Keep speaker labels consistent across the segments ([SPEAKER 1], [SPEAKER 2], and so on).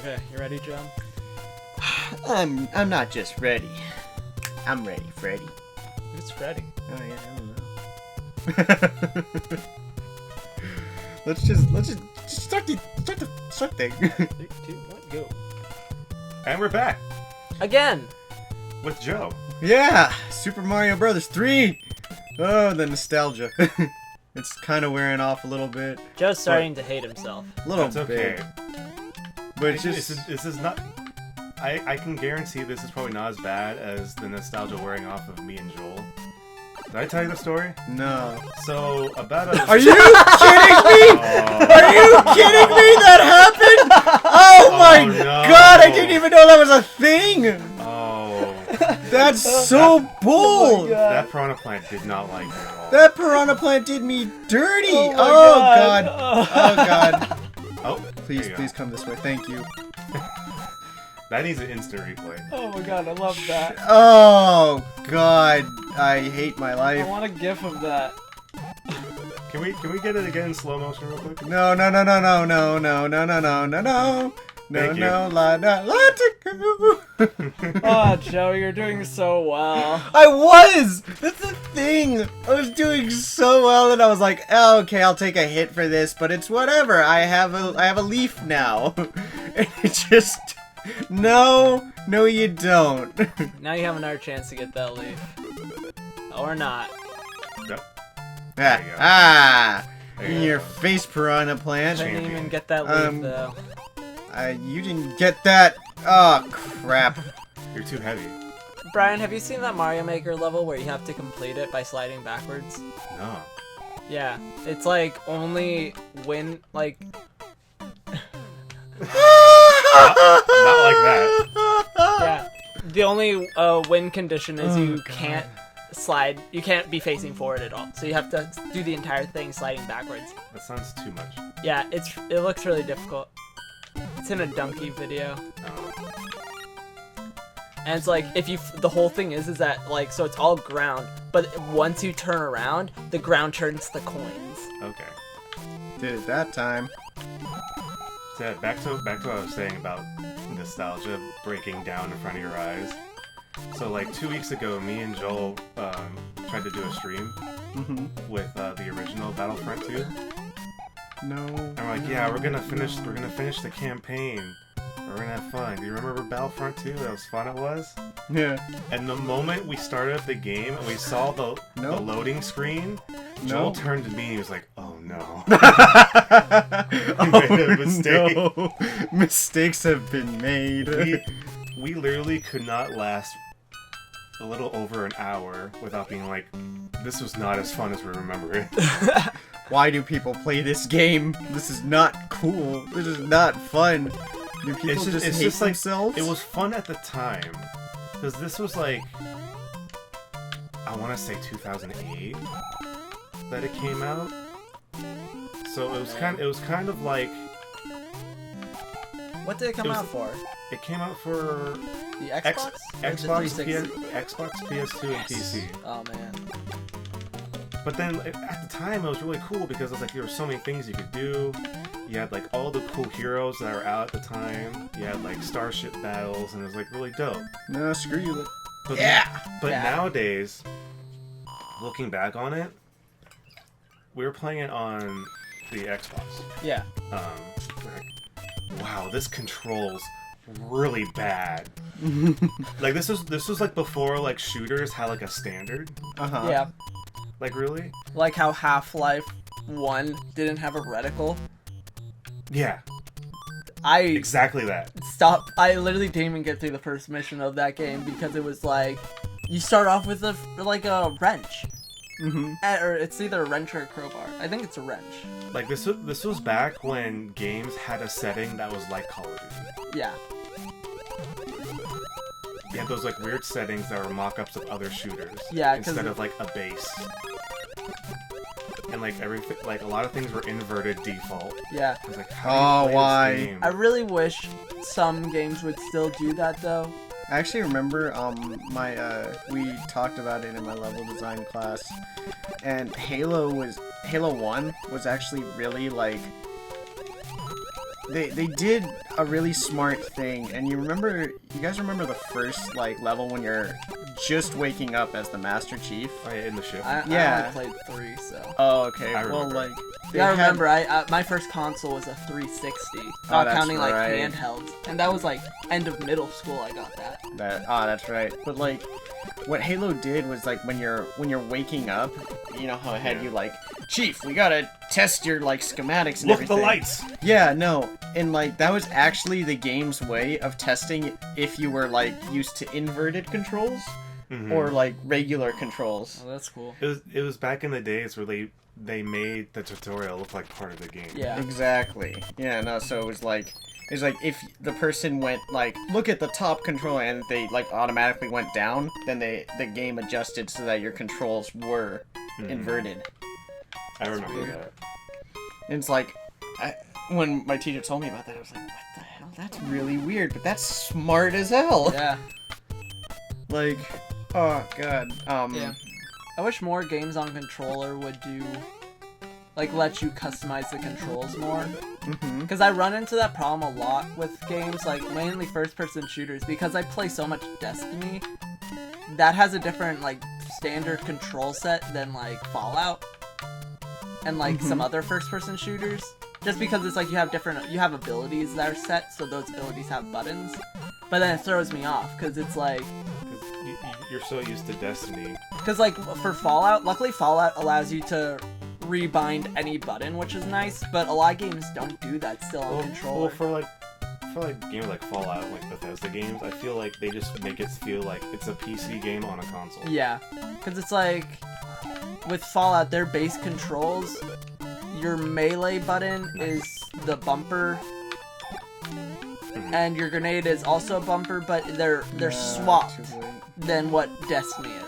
[SPEAKER 1] Okay, you ready, John?
[SPEAKER 2] I'm not just ready. I'm ready, Freddy.
[SPEAKER 1] Who's Freddy?
[SPEAKER 2] Oh yeah, I don't know. let's just start the thing.
[SPEAKER 1] 3, 2, 1, go.
[SPEAKER 3] And we're back
[SPEAKER 1] Again!
[SPEAKER 3] with Joe.
[SPEAKER 2] Yeah, Super Mario Brothers 3. Oh, the nostalgia. It's kind of wearing off a little bit.
[SPEAKER 1] Joe's starting to hate himself.
[SPEAKER 2] A little
[SPEAKER 3] That's
[SPEAKER 2] bit.
[SPEAKER 3] okay.
[SPEAKER 2] But it's just...
[SPEAKER 3] This is not. I can guarantee this is probably not as bad as the nostalgia wearing off of me and Joel. Did I tell you the story?
[SPEAKER 2] No.
[SPEAKER 3] So about a.
[SPEAKER 2] Are you kidding me? Are you kidding me? That happened? Oh my
[SPEAKER 3] no.
[SPEAKER 2] god! I didn't even know that was a thing.
[SPEAKER 3] Oh.
[SPEAKER 2] That's so bold.
[SPEAKER 3] That piranha plant did not like me at all.
[SPEAKER 2] That piranha plant did me dirty.
[SPEAKER 1] Oh my
[SPEAKER 2] god.
[SPEAKER 1] God.
[SPEAKER 2] Oh god.
[SPEAKER 3] Oh,
[SPEAKER 2] Please,
[SPEAKER 3] there you
[SPEAKER 2] please
[SPEAKER 3] go.
[SPEAKER 2] come this way. Thank you.
[SPEAKER 3] That needs an instant replay.
[SPEAKER 1] Oh my god, I love that.
[SPEAKER 2] Oh god. I hate my
[SPEAKER 1] I
[SPEAKER 2] life.
[SPEAKER 1] want a gif of that.
[SPEAKER 3] Can we get it again in slow motion real quick?
[SPEAKER 2] No, no, no, no, no, no, no, no, no, no, no, no. No,
[SPEAKER 3] Thank you.
[SPEAKER 2] no, la, la, la, to go.
[SPEAKER 1] Oh, Joe, you're doing so well.
[SPEAKER 2] I was! That's the thing! I was doing so well and I was like, oh, okay, I'll take a hit for this, but it's whatever. I have a leaf now. And it just... No, you don't.
[SPEAKER 1] Now you have another chance to get that leaf. Or not.
[SPEAKER 3] Yep.
[SPEAKER 2] Ah,
[SPEAKER 3] you go.
[SPEAKER 2] ah!
[SPEAKER 3] There
[SPEAKER 2] In
[SPEAKER 3] you
[SPEAKER 2] your
[SPEAKER 3] go.
[SPEAKER 2] face, piranha plant.
[SPEAKER 1] Couldn't
[SPEAKER 3] Champion.
[SPEAKER 1] even get that leaf, though.
[SPEAKER 2] You didn't get that. Oh, crap.
[SPEAKER 3] You're too heavy.
[SPEAKER 1] Brian, have you seen that Mario Maker level where you have to complete it by sliding backwards?
[SPEAKER 3] No.
[SPEAKER 1] Yeah, it's like only when, like...
[SPEAKER 3] Not like that.
[SPEAKER 1] Yeah, the only win condition is you can't slide, you can't be facing forward at all. So you have to do the entire thing sliding backwards.
[SPEAKER 3] That sounds too much.
[SPEAKER 1] Yeah, it looks really difficult. It's in a Donkey video.
[SPEAKER 3] Oh.
[SPEAKER 1] And it's like, if you, the whole thing is that, like, so it's all ground, but once you turn around, the ground turns to coins.
[SPEAKER 3] Okay.
[SPEAKER 2] Did it that time.
[SPEAKER 3] So back to what I was saying about nostalgia breaking down in front of your eyes. So like 2 weeks ago, me and Joel tried to do a stream with the original Battlefront 2.
[SPEAKER 2] No.
[SPEAKER 3] And we're like, yeah, we're gonna finish the campaign. We're gonna have fun. Do you remember Battlefront 2? That was fun it was?
[SPEAKER 2] Yeah.
[SPEAKER 3] And the moment we started up the game and we saw the loading screen, Joel turned to me and he was like, oh no.
[SPEAKER 2] Oh,
[SPEAKER 3] made a mistake.
[SPEAKER 2] no. Mistakes have been made.
[SPEAKER 3] We literally could not last a little over an hour without being like, this was not as fun as we remember it.
[SPEAKER 2] Why do people play this game? This is not cool. This is not fun. Do people just hate themselves?
[SPEAKER 3] It was fun at the time. Because this was like, I want to say 2008 that it came out. So it was kind of like...
[SPEAKER 1] What did it come out for?
[SPEAKER 3] It came out for
[SPEAKER 1] The Xbox?
[SPEAKER 3] Xbox,
[SPEAKER 1] Or the 360?
[SPEAKER 3] Xbox, PS2, and PC.
[SPEAKER 1] Oh man.
[SPEAKER 3] But then at the time it was really cool because it was like there were so many things you could do. You had like all the cool heroes that were out at the time. You had like starship battles and it was like really dope.
[SPEAKER 2] No, screw you.
[SPEAKER 3] But,
[SPEAKER 2] Yeah!
[SPEAKER 3] But
[SPEAKER 1] Yeah.
[SPEAKER 3] nowadays, looking back on it, we were playing it on the Xbox.
[SPEAKER 1] Yeah.
[SPEAKER 3] Like, wow, this controls really bad. Like this was like before like shooters had like a standard.
[SPEAKER 2] Uh-huh.
[SPEAKER 1] Yeah.
[SPEAKER 3] Like really?
[SPEAKER 1] Like how Half-Life 1 didn't have a reticle.
[SPEAKER 3] Yeah,
[SPEAKER 1] I
[SPEAKER 3] exactly that.
[SPEAKER 1] I literally didn't even get through the first mission of that game because it was like, you start off with a wrench. Or it's either a wrench or a crowbar. I think it's a wrench.
[SPEAKER 3] Like this was back when games had a setting that was like Call of Duty.
[SPEAKER 1] Yeah.
[SPEAKER 3] You had those like weird settings that were mock-ups of other shooters.
[SPEAKER 1] Yeah, 'cause
[SPEAKER 3] instead of like a base. And like everything, like a lot of things were inverted default.
[SPEAKER 1] Yeah.
[SPEAKER 3] I was like, how do you play
[SPEAKER 2] why?
[SPEAKER 3] this game?
[SPEAKER 1] I really wish some games would still do that though.
[SPEAKER 2] I actually remember we talked about it in my level design class, and Halo 1 was actually really like they did a really smart thing, and you guys remember the first like level when you're just waking up as the Master Chief?
[SPEAKER 3] Oh, yeah, in the ship.
[SPEAKER 1] I only played 3, so.
[SPEAKER 2] Oh, okay.
[SPEAKER 3] I
[SPEAKER 2] Well,
[SPEAKER 3] remember.
[SPEAKER 2] like.
[SPEAKER 1] Yeah, I remember. My first console was a 360, not
[SPEAKER 2] that's
[SPEAKER 1] counting like
[SPEAKER 2] right.
[SPEAKER 1] handhelds, and that was like end of middle school. I got that.
[SPEAKER 2] That's right. But like, what Halo did was like when you're waking up, you know how it had you like, Chief, we gotta test your like schematics and
[SPEAKER 3] Look at the
[SPEAKER 2] everything.
[SPEAKER 3] lights!
[SPEAKER 2] Yeah, no, and like that was actually the game's way of testing if you were like used to inverted controls or like regular controls.
[SPEAKER 1] Oh, that's cool.
[SPEAKER 3] It was back in the days where they made the tutorial look like part of the game.
[SPEAKER 1] Yeah.
[SPEAKER 2] Exactly. Yeah, no, so it was like if the person went like, look at the top control, and they like automatically went down, then the game adjusted so that your controls were inverted.
[SPEAKER 3] I remember
[SPEAKER 1] weird.
[SPEAKER 3] that.
[SPEAKER 2] And it's like, when my teacher told me about that, I was like, what the hell? That's really weird, but that's smart as hell.
[SPEAKER 1] Yeah.
[SPEAKER 2] Like, oh god.
[SPEAKER 1] Yeah. I wish more games on controller would do, like, let you customize the controls more. Because I run into that problem a lot with games, like, mainly first-person shooters, because I play so much Destiny. That has a different, like, standard control set than, like, Fallout. And, like, some other first-person shooters. Just because it's like you have abilities that are set, so those abilities have buttons. But then it throws me off, because it's like...
[SPEAKER 3] You're so used to Destiny.
[SPEAKER 1] Because, like, for Fallout, luckily Fallout allows you to rebind any button, which is nice, but a lot of games don't do that still on controller.
[SPEAKER 3] Well, for games like Fallout, like Bethesda games, I feel like they just make it feel like it's a PC game on a console.
[SPEAKER 1] Yeah, because it's like, with Fallout, their base controls, your melee button is the bumper, and your grenade is also a bumper, but they're swapped than what Destiny is.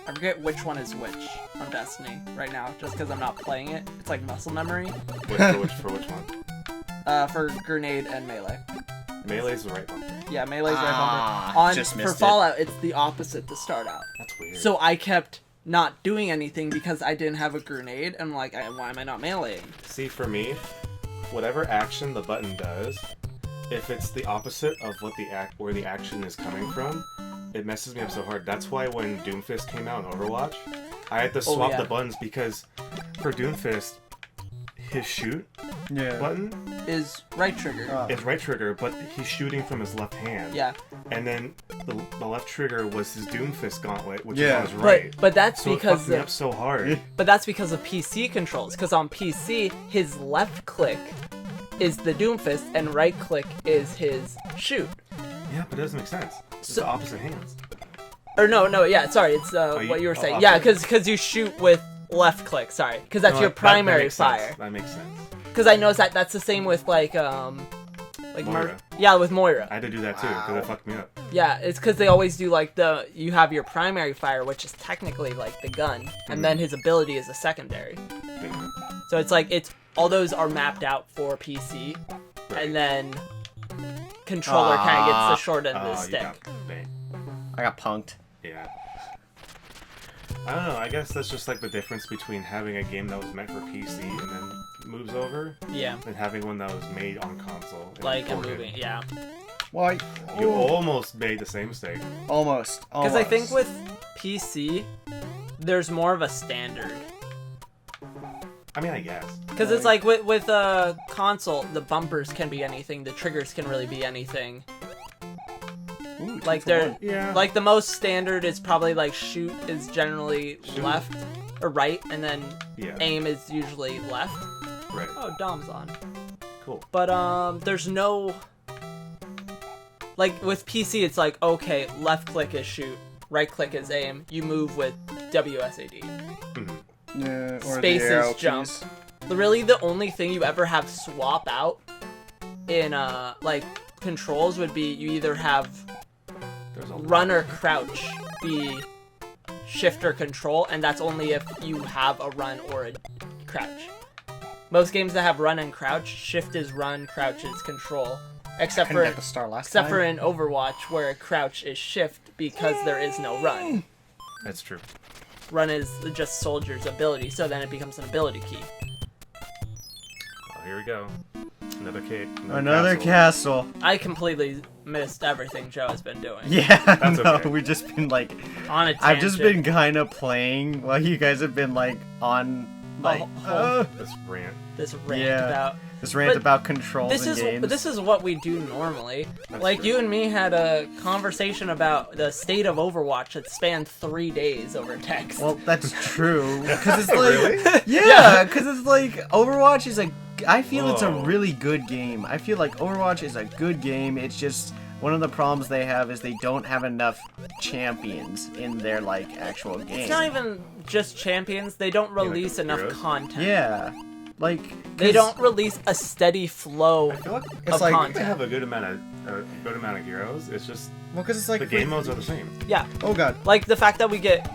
[SPEAKER 1] I forget which one is which on Destiny right now, just because I'm not playing it. It's like muscle memory.
[SPEAKER 3] For which one?
[SPEAKER 1] For grenade and melee.
[SPEAKER 3] Melee's the right bumper.
[SPEAKER 1] Yeah, melee's right bumper. For Fallout, it's the opposite to start out.
[SPEAKER 3] That's weird.
[SPEAKER 1] So I kept not doing anything because I didn't have a grenade, and I'm like, why am I not meleeing?
[SPEAKER 3] See, for me, whatever action the button does, if it's the opposite of where the action is coming from, it messes me up so hard. That's why when Doomfist came out in Overwatch, I had to swap the buttons, because for Doomfist, his shoot button
[SPEAKER 1] is right trigger.
[SPEAKER 3] Is right trigger, but he's shooting from his left hand.
[SPEAKER 1] Yeah.
[SPEAKER 3] And then the left trigger was his Doomfist gauntlet, which is on his right.
[SPEAKER 1] But that's
[SPEAKER 3] so
[SPEAKER 1] because
[SPEAKER 3] it fucked me up so hard.
[SPEAKER 1] But that's because of PC controls. Because on PC, his left click is the Doomfist, and right click is his shoot.
[SPEAKER 3] Yeah, but it doesn't make sense. It's the opposite hands.
[SPEAKER 1] Or no, yeah, sorry, it's what you were saying. Yeah, because you shoot with left click, sorry. Because that's your primary fire.
[SPEAKER 3] That makes sense.
[SPEAKER 1] Because I noticed that's the same with, like
[SPEAKER 3] Moira.
[SPEAKER 1] Yeah, with Moira.
[SPEAKER 3] I had to do that too, because it fucked me up.
[SPEAKER 1] Yeah, it's because they always do, like, you have your primary fire, which is technically, like, the gun, and then his ability is a secondary. So it's like, all those are mapped out for PC, and then controller kind of gets the short end of the stick.
[SPEAKER 2] I got punked.
[SPEAKER 3] Yeah. I don't know, I guess that's just like the difference between having a game that was meant for PC and then moves over, and having one that was made on console.
[SPEAKER 1] Like a movie, yeah.
[SPEAKER 2] Why?
[SPEAKER 3] You almost made the same mistake.
[SPEAKER 2] Almost.
[SPEAKER 1] Because I think with PC, there's more of a standard.
[SPEAKER 3] I mean, I guess.
[SPEAKER 1] Because it's like with a console, the bumpers can be anything, the triggers can really be anything.
[SPEAKER 2] Ooh,
[SPEAKER 1] like like the most standard is probably like shoot is generally left or right, and then aim is usually left.
[SPEAKER 3] Right.
[SPEAKER 1] Oh, Dom's on.
[SPEAKER 3] Cool.
[SPEAKER 1] But there's no, like with PC, it's like, okay, left click is shoot, right click is aim. You move with WSAD.
[SPEAKER 2] Yeah, or
[SPEAKER 1] space is jump. Really, the only thing you ever have swap out in like controls would be you either have run or crouch be shift or control, and that's only if you have a run or a crouch. Most games that have run and crouch, shift is run, crouch is control. Except for in Overwatch, where crouch is shift because there is no run.
[SPEAKER 3] That's true.
[SPEAKER 1] Run is just soldier's ability, so then it becomes an ability key.
[SPEAKER 3] Oh, here we go.
[SPEAKER 2] Another castle.
[SPEAKER 1] I completely missed everything Joe has been doing.
[SPEAKER 2] Yeah,
[SPEAKER 3] That's
[SPEAKER 2] no,
[SPEAKER 3] okay.
[SPEAKER 2] we've just been like,
[SPEAKER 1] On a tangent.
[SPEAKER 2] I've just been kind of playing while you guys have been like on like
[SPEAKER 3] This rant.
[SPEAKER 1] This rant
[SPEAKER 2] Yeah.
[SPEAKER 1] about
[SPEAKER 2] this rant
[SPEAKER 1] But
[SPEAKER 2] about controls
[SPEAKER 1] this
[SPEAKER 2] and
[SPEAKER 1] is
[SPEAKER 2] games.
[SPEAKER 1] this is what we do normally.
[SPEAKER 3] That's
[SPEAKER 1] Like
[SPEAKER 3] true.
[SPEAKER 1] you and me had a conversation about the state of Overwatch that spanned 3 days over text.
[SPEAKER 2] Well, that's true. Because it's like,
[SPEAKER 3] Really?
[SPEAKER 2] yeah, because it's like Overwatch is I feel it's a
[SPEAKER 3] Whoa.
[SPEAKER 2] really good game. I feel like Overwatch is a good game. It's just one of the problems they have is they don't have enough champions in their like actual game.
[SPEAKER 1] It's not even just champions. They don't
[SPEAKER 3] like
[SPEAKER 1] release
[SPEAKER 3] the
[SPEAKER 1] enough
[SPEAKER 3] heroes?
[SPEAKER 1] content.
[SPEAKER 2] Yeah, like
[SPEAKER 1] They
[SPEAKER 2] 'cause-
[SPEAKER 1] don't release a steady flow
[SPEAKER 3] I feel like
[SPEAKER 2] It's
[SPEAKER 1] of
[SPEAKER 2] like-
[SPEAKER 3] they
[SPEAKER 1] content.
[SPEAKER 3] have a good amount of heroes. It's just
[SPEAKER 2] Well, because it's like
[SPEAKER 3] the game modes are the same.
[SPEAKER 1] Yeah,
[SPEAKER 2] Oh god.
[SPEAKER 1] like the fact that we get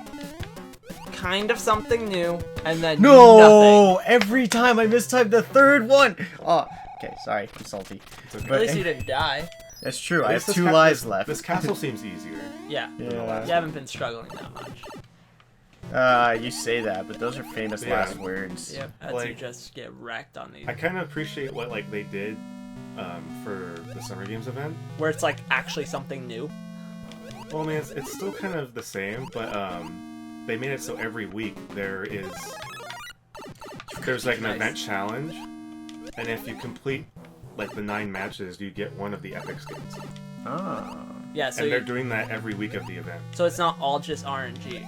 [SPEAKER 1] kind of something new and then
[SPEAKER 2] No! Every time I mistype the third one. Oh, okay. Sorry, I'm salty.
[SPEAKER 3] It's okay.
[SPEAKER 1] nothing. At least you didn't die.
[SPEAKER 2] That's true.
[SPEAKER 3] At
[SPEAKER 2] I
[SPEAKER 3] least
[SPEAKER 2] have
[SPEAKER 3] this
[SPEAKER 2] 2
[SPEAKER 3] ca-
[SPEAKER 2] lives
[SPEAKER 3] this-
[SPEAKER 2] left.
[SPEAKER 3] This castle seems easier.
[SPEAKER 1] Yeah.
[SPEAKER 3] than the
[SPEAKER 2] Yeah.
[SPEAKER 3] last
[SPEAKER 1] You haven't been struggling that much.
[SPEAKER 2] You say that, but those are famous
[SPEAKER 3] Yeah.
[SPEAKER 2] last words.
[SPEAKER 1] Yep. As you
[SPEAKER 3] Like-
[SPEAKER 1] just get wrecked on these.
[SPEAKER 3] I kind of appreciate what like they did for the Summer Games event.
[SPEAKER 1] Where it's like actually something new.
[SPEAKER 3] Well, I mean, it's still kind of the same, but they made it so every week there's like an
[SPEAKER 1] Nice.
[SPEAKER 3] event challenge, and if you complete like the 9 matches, you get one of the epic skins.
[SPEAKER 2] Oh.
[SPEAKER 1] Yeah, so
[SPEAKER 3] And they're
[SPEAKER 1] you,
[SPEAKER 3] doing that every week of the event.
[SPEAKER 1] so it's not all just RNG.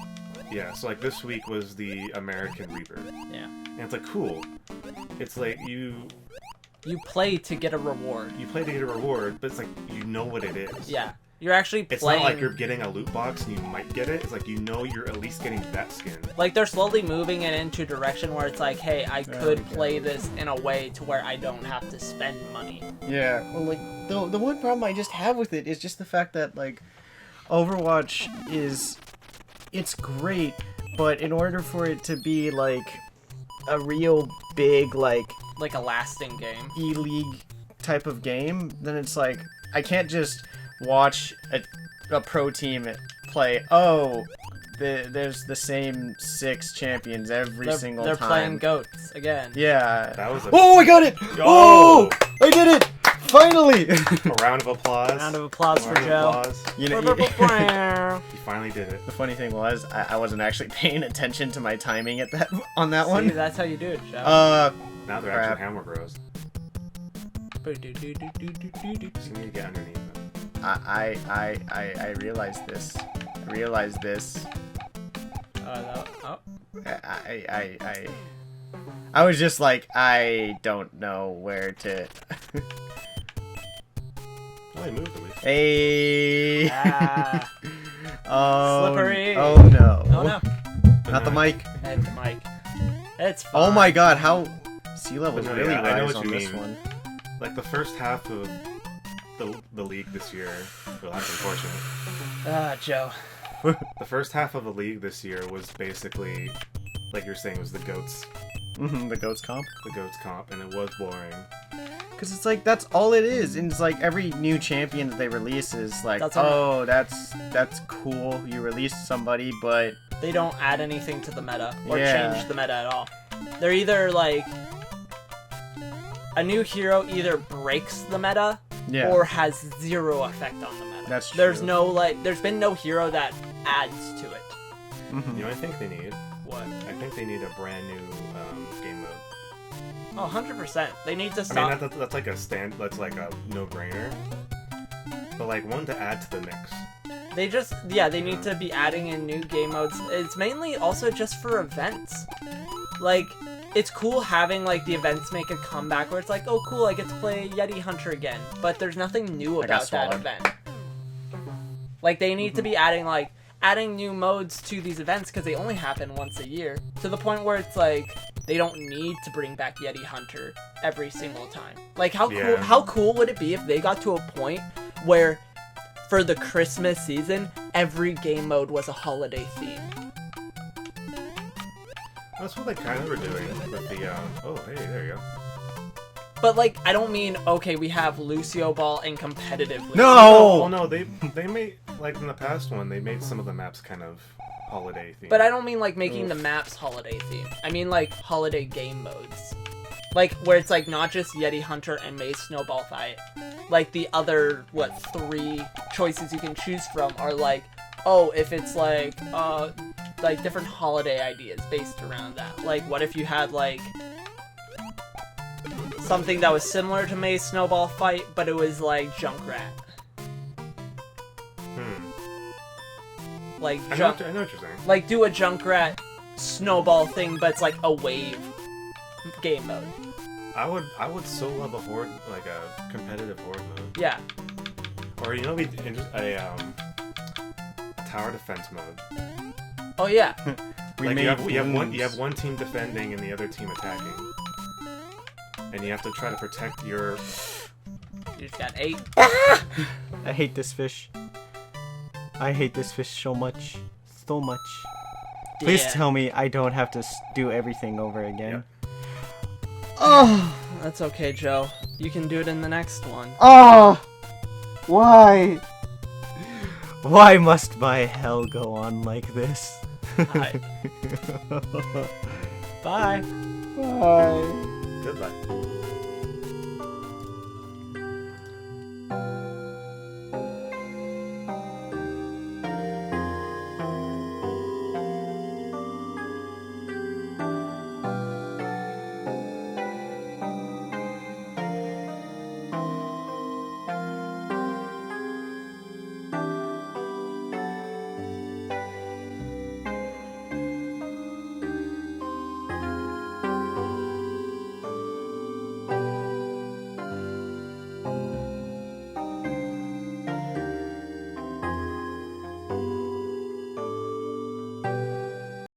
[SPEAKER 3] Yeah, so like this week was the American Reaper,
[SPEAKER 1] Yeah.
[SPEAKER 3] and it's like cool. It's like you
[SPEAKER 1] play to get a reward.
[SPEAKER 3] play to get a reward, but it's like you know what it is.
[SPEAKER 1] Yeah. You're actually
[SPEAKER 3] It's
[SPEAKER 1] playing.
[SPEAKER 3] not like you're getting a loot box and you might get it. It's like you know you're at least getting that skin.
[SPEAKER 1] Like they're slowly moving it into a direction where it's like, hey, I could
[SPEAKER 2] we go.
[SPEAKER 1] play this in a way to where I don't have to spend money.
[SPEAKER 2] Yeah, well, like, the one problem I just have with it is just the fact that, like, Overwatch it's great, but in order for it to be, like, a real big, like,
[SPEAKER 1] Like a lasting game.
[SPEAKER 2] E-League type of game, then it's like, I can't just watch a pro team play, there's the same 6 champions every single
[SPEAKER 1] They're
[SPEAKER 2] time.
[SPEAKER 1] playing goats again.
[SPEAKER 2] Yeah.
[SPEAKER 3] That was a
[SPEAKER 2] Oh, I got it! Oh! I did it! Finally!
[SPEAKER 3] A round of applause.
[SPEAKER 1] Round of applause for
[SPEAKER 3] Round of
[SPEAKER 1] Joe.
[SPEAKER 3] applause.
[SPEAKER 2] You know,
[SPEAKER 1] Yeah.
[SPEAKER 3] He finally did it.
[SPEAKER 2] the funny thing was, I wasn't actually paying attention to my timing on that
[SPEAKER 1] See,
[SPEAKER 2] one.
[SPEAKER 1] that's how you do it, Joe.
[SPEAKER 3] Now they're
[SPEAKER 2] Crap.
[SPEAKER 3] actually hammer bros. So you need to get underneath them.
[SPEAKER 2] I realized this. I realized this.
[SPEAKER 1] Oh.
[SPEAKER 2] I was just like, I don't know where to.
[SPEAKER 3] Oh, he moved at least.
[SPEAKER 2] Hey.
[SPEAKER 1] Ah.
[SPEAKER 2] Oh,
[SPEAKER 1] Slippery.
[SPEAKER 2] Oh no.
[SPEAKER 1] Oh no.
[SPEAKER 2] Not the mic.
[SPEAKER 1] Hey, Mike. It's fine.
[SPEAKER 2] Oh my god, how sea levels
[SPEAKER 3] But no,
[SPEAKER 2] really
[SPEAKER 3] yeah, I know
[SPEAKER 2] rise
[SPEAKER 3] what
[SPEAKER 2] on
[SPEAKER 3] you
[SPEAKER 2] this
[SPEAKER 3] mean.
[SPEAKER 2] one.
[SPEAKER 3] Like the first half of the league this year, well, that's unfortunate.
[SPEAKER 1] Ah, Joe.
[SPEAKER 3] The first half of the league this year was basically, like you're saying, was the goats
[SPEAKER 2] The goats comp.
[SPEAKER 3] comp, and it was boring.
[SPEAKER 2] Because it's like, that's all it is. And it's like, every new champion that they release is like,
[SPEAKER 1] That's all-
[SPEAKER 2] oh, that's cool. You released somebody, but
[SPEAKER 1] They don't add anything to the meta or
[SPEAKER 2] Yeah.
[SPEAKER 1] change the meta at all. They're either like a new hero either breaks the meta
[SPEAKER 2] yeah.
[SPEAKER 1] or has zero effect on the meta.
[SPEAKER 2] That's
[SPEAKER 1] There's
[SPEAKER 2] true.
[SPEAKER 1] no there's been no hero that adds to it.
[SPEAKER 2] Mhm.
[SPEAKER 3] You know what I think they need?
[SPEAKER 1] What?
[SPEAKER 3] I think they need a brand new game mode.
[SPEAKER 1] Oh, 100%. They need to
[SPEAKER 3] I
[SPEAKER 1] stop.
[SPEAKER 3] mean, that's like that's like a no-brainer. But like one to add to the mix.
[SPEAKER 1] They need to be adding in new game modes. It's mainly also just for events. Like, it's cool having, like, the events make a comeback where it's like, oh, cool, I get to play Yeti Hunter again. But there's nothing new
[SPEAKER 2] I got
[SPEAKER 1] about that
[SPEAKER 2] swallowed.
[SPEAKER 1] event. Like, they need to be adding new modes to these events because they only happen once a year. To the point where it's like, they don't need to bring back Yeti Hunter every single time. Like,
[SPEAKER 3] Yeah.
[SPEAKER 1] how cool would it be if they got to a point where for the Christmas season, every game mode was a holiday theme.
[SPEAKER 3] That's what they kind of were doing with the. Oh, hey, there you go.
[SPEAKER 1] But like, I don't mean okay, we have Lucio Ball and competitive. Lucio.
[SPEAKER 2] No!
[SPEAKER 3] Oh no, they made like in the past one they made some of the maps kind of holiday themed.
[SPEAKER 1] But I don't mean like making the maps holiday theme. I mean like holiday game modes. Like, where it's, like, not just Yeti Hunter and Maze Snowball Fight. Like, the other, 3 choices you can choose from are, like, oh, if it's, like, different holiday ideas based around that. Like, what if you had, like, something that was similar to Maze Snowball Fight, but it was, like, Junkrat. Like,
[SPEAKER 3] I know what you're saying.
[SPEAKER 1] Like, do a Junkrat snowball thing, but it's, like, a wave game mode.
[SPEAKER 3] I would so love a horde, like a competitive horde mode.
[SPEAKER 1] Yeah.
[SPEAKER 3] Or, you know, a tower defense mode.
[SPEAKER 1] Oh, yeah.
[SPEAKER 3] Like, you have one team defending and the other team attacking. And you have to try to protect your...
[SPEAKER 1] You just got 8.
[SPEAKER 2] I hate this fish. I hate this fish so much. So much. Please tell me I don't have to do everything over again.
[SPEAKER 3] Yep.
[SPEAKER 2] Oh!
[SPEAKER 1] That's okay, Joe. You can do it in the next one.
[SPEAKER 2] Oh! Why? Why must my hell go on like this?
[SPEAKER 1] Bye. Bye.
[SPEAKER 2] Bye.
[SPEAKER 3] Goodbye.